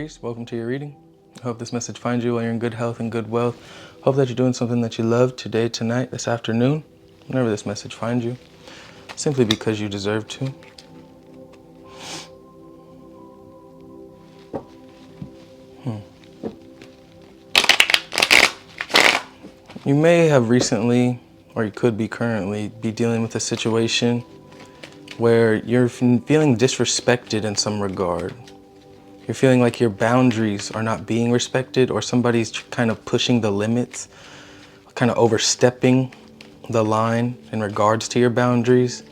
Aries, welcome to your reading. I hope this message finds you while you're in good health and good wealth. Hope that you're doing something that you love today, tonight, this afternoon, whenever this message finds you, simply because you deserve to. You may have recently, or you could be currently, be dealing with a situation where you're feeling disrespected in some regard. You're feeling like your boundaries are not being respected, or somebody's kind of pushing the limits, kind of overstepping the line in regards to your boundaries.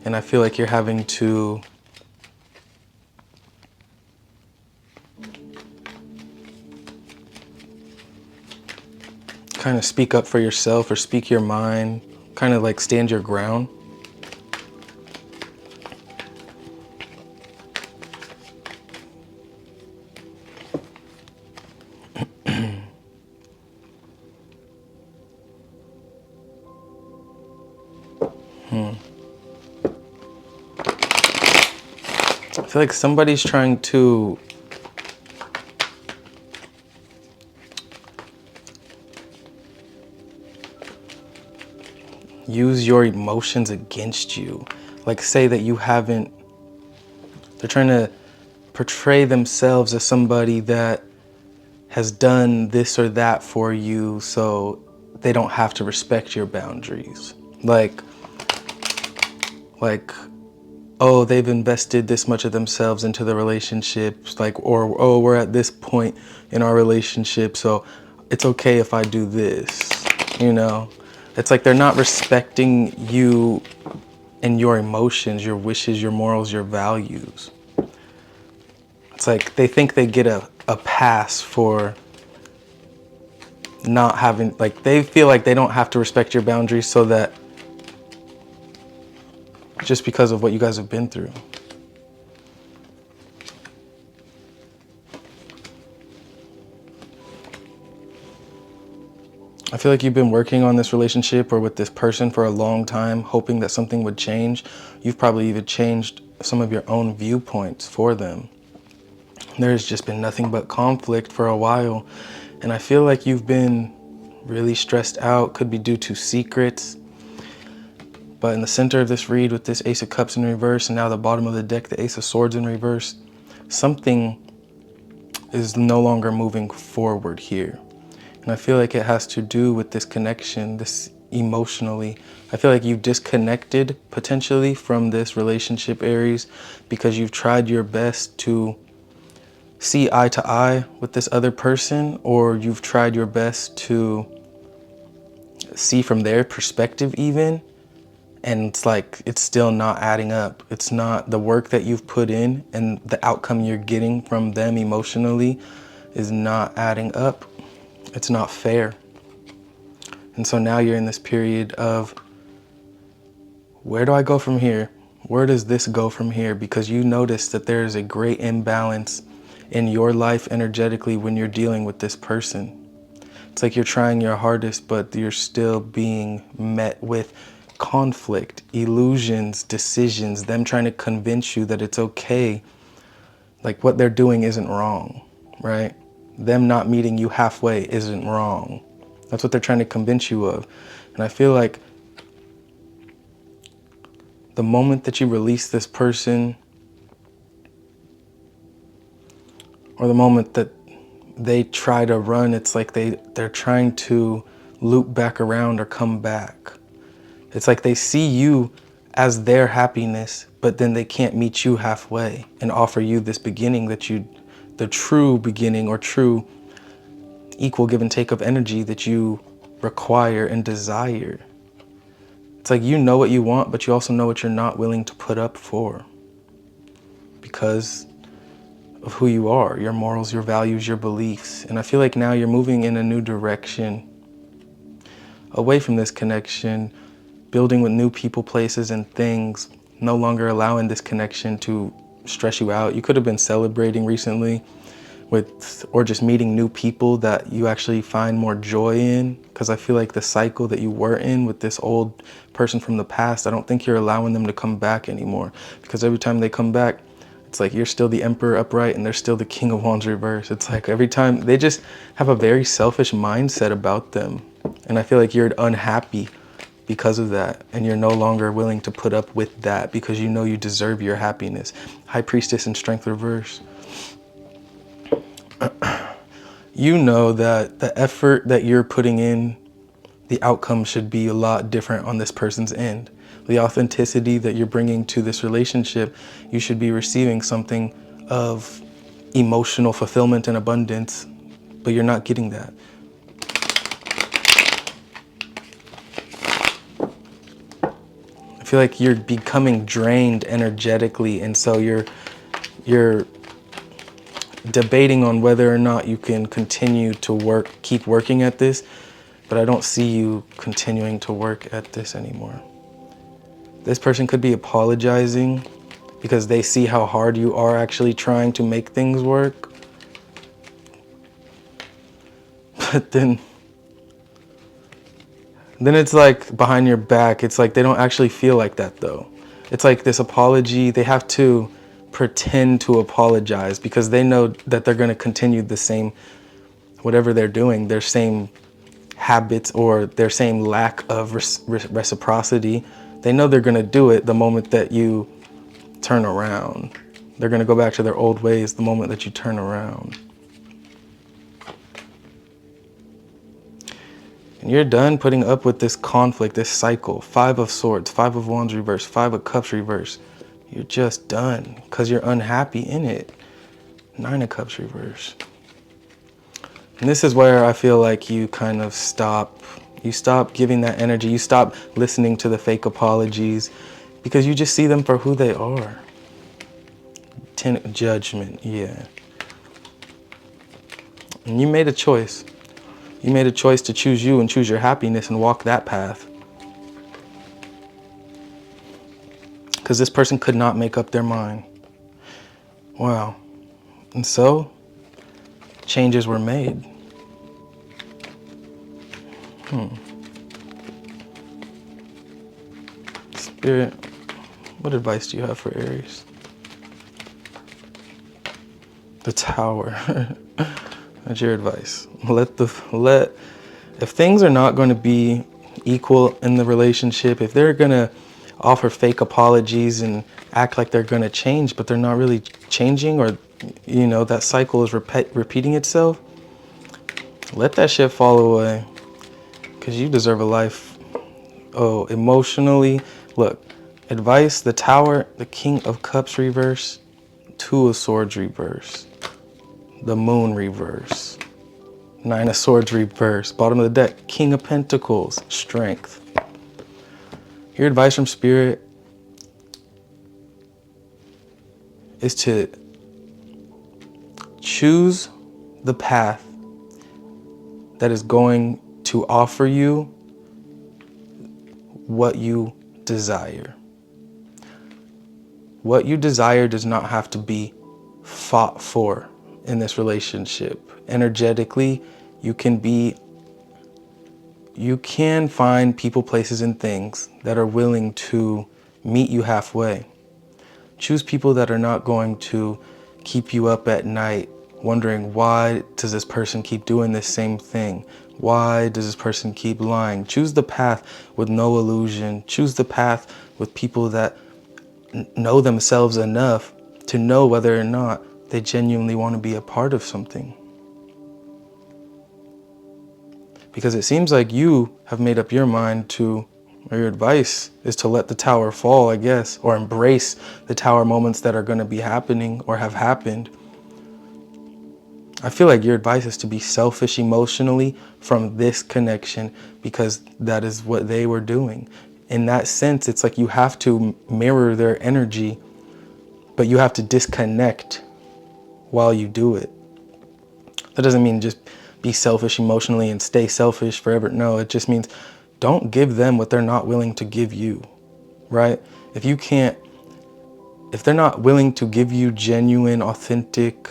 And I feel like you're having to kind of speak up for yourself or speak your mind, kind of like stand your ground. I feel like somebody's trying to use your emotions against you. Like say that you haven't, they're trying to portray themselves as somebody that has done this or that for you, so they don't have to respect your boundaries. Like, oh, they've invested this much of themselves into the relationship, like, or, oh, we're at this point in our relationship, so it's okay if I do this, you know? It's like they're not respecting you and your emotions, your wishes, your morals, your values. It's like they think they get a pass for not having, like, they feel like they don't have to respect your boundaries, so that just because of what you guys have been through. I feel like you've been working on this relationship or with this person for a long time, hoping that something would change. You've probably even changed some of your own viewpoints for them. There's just been nothing but conflict for a while. And I feel like you've been really stressed out. Could be due to secrets. But in the center of this read with this Ace of Cups in reverse, and now the bottom of the deck, the Ace of Swords in reverse, something is no longer moving forward here. And I feel like it has to do with this connection, this emotionally. I feel like you've disconnected potentially from this relationship, Aries, because you've tried your best to see eye to eye with this other person, or you've tried your best to see from their perspective even. And it's like, it's still not adding up. It's not the work that you've put in, and the outcome you're getting from them emotionally is not adding up. It's not fair. And so now you're in this period of, where do I go from here? Where does this go from here? Because you notice that there is a great imbalance in your life energetically when you're dealing with this person. It's like you're trying your hardest, but you're still being met with conflict, illusions, decisions, them trying to convince you that it's okay. Like what they're doing isn't wrong, right? Them not meeting you halfway isn't wrong. That's what they're trying to convince you of. And I feel like the moment that you release this person, or the moment that they try to run, it's like they're trying to loop back around or come back. It's like they see you as their happiness, but then they can't meet you halfway and offer you this beginning that the true beginning or true equal give and take of energy that you require and desire. It's like you know what you want, but you also know what you're not willing to put up for because of who you are, your morals, your values, your beliefs. And I feel like now you're moving in a new direction, away from this connection, building with new people, places, and things, no longer allowing this connection to stress you out. You could have been celebrating recently or just meeting new people that you actually find more joy in, because I feel like the cycle that you were in with this old person from the past, I don't think you're allowing them to come back anymore, because every time they come back, It's like you're still the Emperor upright and they're still the King of Wands reverse. It's like every time they just have a very selfish mindset about them. And I feel like you're unhappy because of that. And you're no longer willing to put up with that because you know you deserve your happiness. High Priestess and Strength reverse. You know that the effort that you're putting in, the outcome should be a lot different on this person's end. The authenticity that you're bringing to this relationship, you should be receiving something of emotional fulfillment and abundance, but you're not getting that. I feel like you're becoming drained energetically, and so you're debating on whether or not you can continue to keep working at this, but I don't see you continuing to work at this anymore. This person could be apologizing because they see how hard you are actually trying to make things work. But then it's like behind your back, it's like they don't actually feel like that though. It's like this apology, they have to pretend to apologize because they know that they're going to continue the same, whatever they're doing, their same habits or their same lack of reciprocity. They know they're going to do it the moment that you turn around. They're going to go back to their old ways the moment that you turn around. And you're done putting up with this conflict, this cycle. 5 of Swords, 5 of Wands reverse, 5 of Cups reverse. You're just done because you're unhappy in it. 9 of Cups reverse. And this is where I feel like you kind of stop. You stop giving that energy. You stop listening to the fake apologies because you just see them for who they are. 10 Judgment, yeah. And you made a choice. You made a choice to choose you and choose your happiness and walk that path. Because this person could not make up their mind. Wow. And so, changes were made. Spirit, what advice do you have for Aries? The Tower. That's your advice. If things are not going to be equal in the relationship, if they're going to offer fake apologies and act like they're going to change, but they're not really changing, or, you know, that cycle is repeating itself, let that shit fall away. Because you deserve a life. Oh, emotionally. Look, advice, the Tower, the King of Cups reverse, 2 of Swords reverse, the Moon reverse, 9 of Swords reverse, bottom of the deck, King of Pentacles, Strength. Your advice from Spirit is to choose the path that is going to offer you what you desire. What you desire does not have to be fought for in this relationship. Energetically, you can find people, places, and things that are willing to meet you halfway. Choose people that are not going to keep you up at night wondering, why does this person keep doing this same thing? Why does this person keep lying? Choose the path with no illusion. Choose the path with people that know themselves enough to know whether or not they genuinely want to be a part of something. Because it seems like you have made up your mind to, or your advice is to let the Tower fall, I guess, or embrace the Tower moments that are going to be happening or have happened. I feel like your advice is to be selfish emotionally from this connection because that is what they were doing. In that sense, it's like you have to mirror their energy, but you have to disconnect while you do it. That doesn't mean just be selfish emotionally and stay selfish forever. No, it just means don't give them what they're not willing to give you, right? If they're not willing to give you genuine, authentic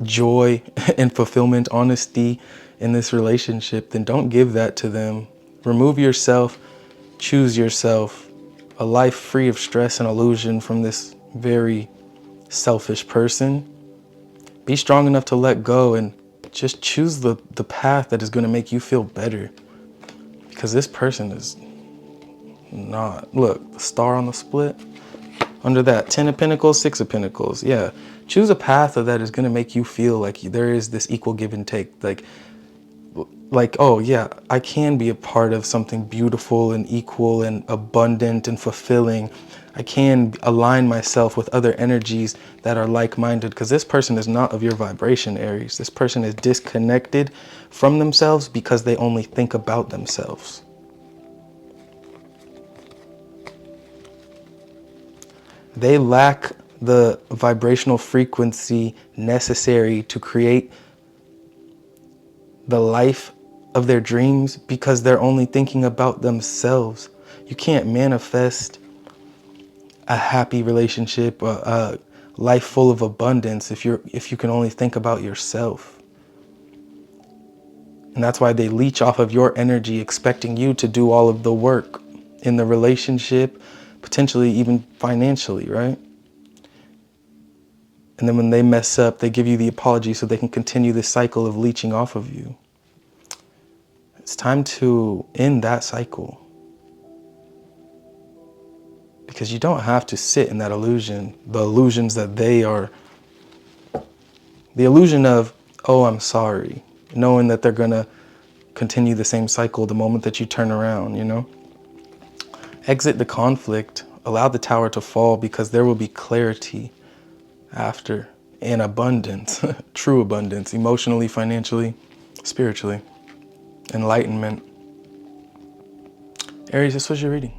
joy and fulfillment, honesty in this relationship, then don't give that to them. Remove yourself, choose yourself, a life free of stress and illusion from this very selfish person, be strong enough to let go and just choose the path that is going to make you feel better. Because this person is not, look, the star on the split, under that 10 of Pentacles, 6 of Pentacles. Yeah, choose a path that is going to make you feel like there is this equal give and take. Like, oh yeah, I can be a part of something beautiful and equal and abundant and fulfilling. I can align myself with other energies that are like-minded, because this person is not of your vibration, Aries. This person is disconnected from themselves because they only think about themselves. They lack the vibrational frequency necessary to create the life of their dreams because they're only thinking about themselves. You can't manifest a happy relationship, a life full of abundance if you can only think about yourself. And that's why they leech off of your energy, expecting you to do all of the work in the relationship, potentially even financially, right? And then when they mess up, they give you the apology so they can continue this cycle of leeching off of you. It's time to end that cycle. Because you don't have to sit in that illusion, the illusions that they are, the illusion of, oh, I'm sorry, knowing that they're going to continue the same cycle the moment that you turn around, you know? Exit the conflict, allow the tower to fall, because there will be clarity after, and abundance, true abundance, emotionally, financially, spiritually, enlightenment. Aries, this was your reading.